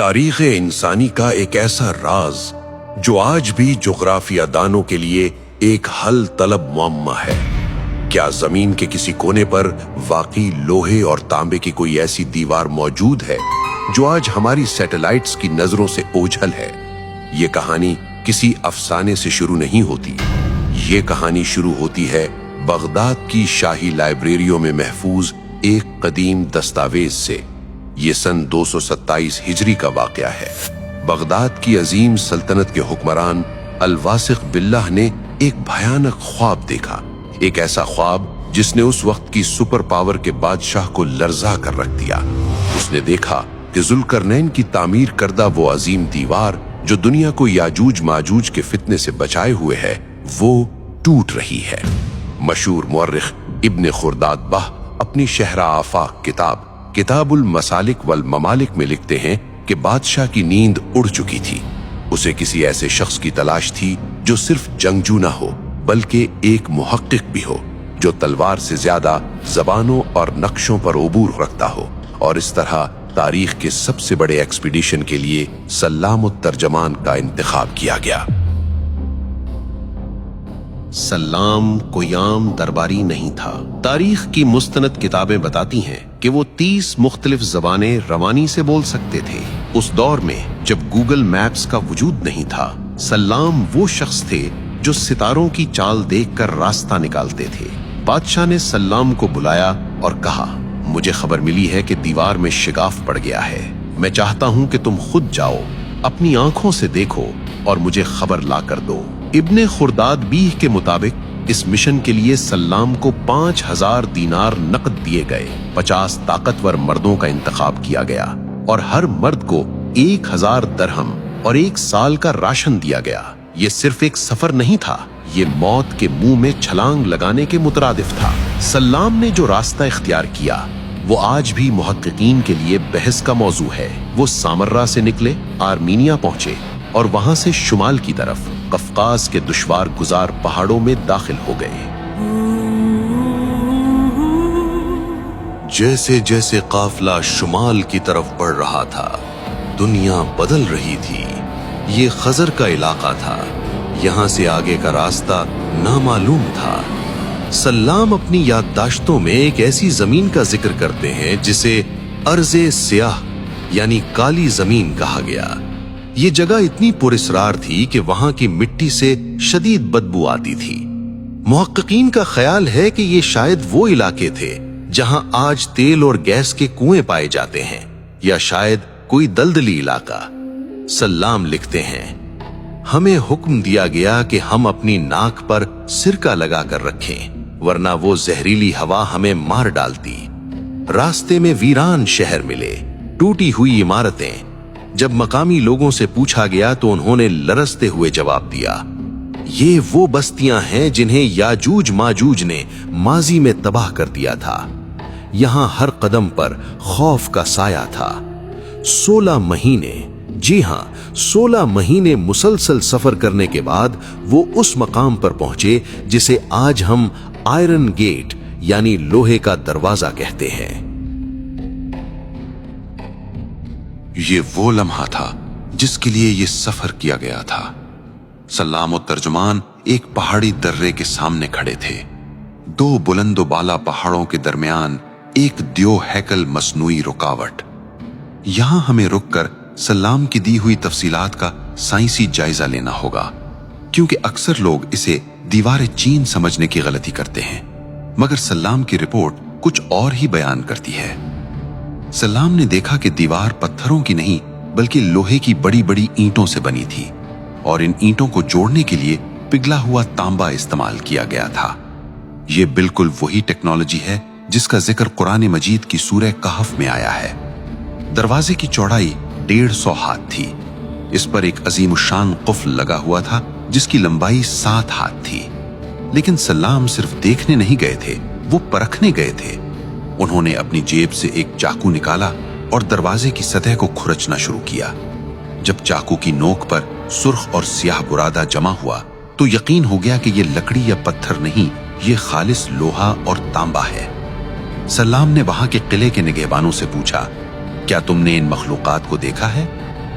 تاریخ انسانی کا ایک ایسا راز جو آج بھی جغرافیہ دانوں کے لیے ایک حل طلب معمہ ہے۔ کیا زمین کے کسی کونے پر واقعی لوہے اور تانبے کی کوئی ایسی دیوار موجود ہے جو آج ہماری سیٹلائٹس کی نظروں سے اوجھل ہے؟ یہ کہانی کسی افسانے سے شروع نہیں ہوتی، یہ کہانی شروع ہوتی ہے بغداد کی شاہی لائبریریوں میں محفوظ ایک قدیم دستاویز سے۔ یہ سن 227 ہجری کا واقعہ ہے۔ بغداد کی عظیم سلطنت کے حکمران الواثق باللہ نے ایک بھیانک خواب دیکھا، ایک ایسا خواب جس نے اس وقت کی سپر پاور کے بادشاہ کو لرزا کر رکھ دیا۔ اس نے دیکھا کہ ذوالقرنین کی تعمیر کردہ وہ عظیم دیوار جو دنیا کو یاجوج ماجوج کے فتنے سے بچائے ہوئے ہے، وہ ٹوٹ رہی ہے۔ مشہور مورخ ابن خرداد بہ اپنی شہرہ آفاق کتاب المسالک والممالک میں لکھتے ہیں کہ بادشاہ کی نیند اڑ چکی تھی۔ اسے کسی ایسے شخص کی تلاش تھی جو صرف جنگجو نہ ہو بلکہ ایک محقق بھی ہو، جو تلوار سے زیادہ زبانوں اور نقشوں پر عبور رکھتا ہو۔ اور اس طرح تاریخ کے سب سے بڑے ایکسپیڈیشن کے لیے سلام الترجمان کا انتخاب کیا گیا۔ سلام کوئی عام درباری نہیں تھا۔ تاریخ کی مستند کتابیں بتاتی ہیں کہ وہ 30 مختلف زبانیں روانی سے بول سکتے تھے۔ اس دور میں جب گوگل میپس کا وجود نہیں تھا، سلام وہ شخص تھے جو ستاروں کی چال دیکھ کر راستہ نکالتے تھے۔ بادشاہ نے سلام کو بلایا اور کہا، مجھے خبر ملی ہے کہ دیوار میں شگاف پڑ گیا ہے۔ میں چاہتا ہوں کہ تم خود جاؤ، اپنی آنکھوں سے دیکھو اور مجھے خبر لا کر دو۔ ابن خرداد بیہ کے مطابق اس مشن کے لیے سلام کو 5000 دینار نقد دیے گئے، 50 طاقتور مردوں کا انتخاب کیا گیا اور ہر مرد کو 1000 درہم اور 1 سال کا راشن دیا گیا۔ یہ صرف ایک سفر نہیں تھا، یہ موت کے منہ میں چھلانگ لگانے کے مترادف تھا۔ سلام نے جو راستہ اختیار کیا وہ آج بھی محققین کے لیے بحث کا موضوع ہے۔ وہ سامرا سے نکلے، آرمینیا پہنچے اور وہاں سے شمال کی طرف قفقاز کے دشوار گزار پہاڑوں میں داخل ہو گئے۔ جیسے جیسے قافلہ شمال کی طرف بڑھ رہا تھا، دنیا بدل رہی تھی۔ یہ خزر کا علاقہ تھا، یہاں سے آگے کا راستہ نامعلوم تھا۔ سلام اپنی یادداشتوں میں ایک ایسی زمین کا ذکر کرتے ہیں جسے ارض سیاہ یعنی کالی زمین کہا گیا۔ یہ جگہ اتنی پراسرار تھی کہ وہاں کی مٹی سے شدید بدبو آتی تھی۔ محققین کا خیال ہے کہ یہ شاید وہ علاقے تھے جہاں آج تیل اور گیس کے کنویں پائے جاتے ہیں، یا شاید کوئی دلدلی علاقہ۔ سلام لکھتے ہیں، ہمیں حکم دیا گیا کہ ہم اپنی ناک پر سرکہ لگا کر رکھیں، ورنہ وہ زہریلی ہوا ہمیں مار ڈالتی۔ راستے میں ویران شہر ملے، ٹوٹی ہوئی عمارتیں۔ جب مقامی لوگوں سے پوچھا گیا تو انہوں نے لرزتے ہوئے جواب دیا، یہ وہ بستیاں ہیں جنہیں یاجوج ماجوج نے ماضی میں تباہ کر دیا تھا۔ یہاں ہر قدم پر خوف کا سایہ تھا۔ 16 مہینے، جی ہاں 16 مہینے مسلسل سفر کرنے کے بعد وہ اس مقام پر پہنچے جسے آج ہم آئرن گیٹ یعنی لوہے کا دروازہ کہتے ہیں۔ یہ وہ لمحہ تھا جس کے لیے یہ سفر کیا گیا تھا۔ سلام و ترجمان ایک پہاڑی درے کے سامنے کھڑے تھے۔ 2 بلند و بالا پہاڑوں کے درمیان ایک دیو ہیکل مصنوعی رکاوٹ۔ یہاں ہمیں رک کر سلام کی دی ہوئی تفصیلات کا سائنسی جائزہ لینا ہوگا، کیونکہ اکثر لوگ اسے دیوار چین سمجھنے کی غلطی کرتے ہیں، مگر سلام کی رپورٹ کچھ اور ہی بیان کرتی ہے۔ سلام نے دیکھا کہ دیوار پتھروں کی نہیں بلکہ لوہے کی بڑی بڑی اینٹوں سے بنی تھی، اور ان اینٹوں کو جوڑنے کے لیے پگھلا ہوا تانبا استعمال کیا گیا تھا۔ یہ بالکل وہی ٹیکنالوجی ہے جس کا ذکر قرآن مجید کی سورہ کہف میں آیا ہے۔ دروازے کی چوڑائی 150 ہاتھ تھی۔ اس پر ایک عظیم الشان قفل لگا ہوا تھا جس کی لمبائی 7 ہاتھ تھی۔ لیکن سلام صرف دیکھنے نہیں گئے تھے، وہ پرکھنے گئے تھے۔ انہوں نے اپنی جیب سے ایک چاقو نکالا اور دروازے کی سطح کو کھرچنا شروع کیا۔ جب چاقو کی نوک پر سرخ اور سیاہ برادہ جمع ہوا تو یقین ہو گیا کہ یہ لکڑی یا پتھر نہیں، یہ خالص لوہا اور تانبا ہے۔ سلام نے وہاں کے قلعے کے نگہبانوں سے پوچھا، کیا تم نے ان مخلوقات کو دیکھا ہے؟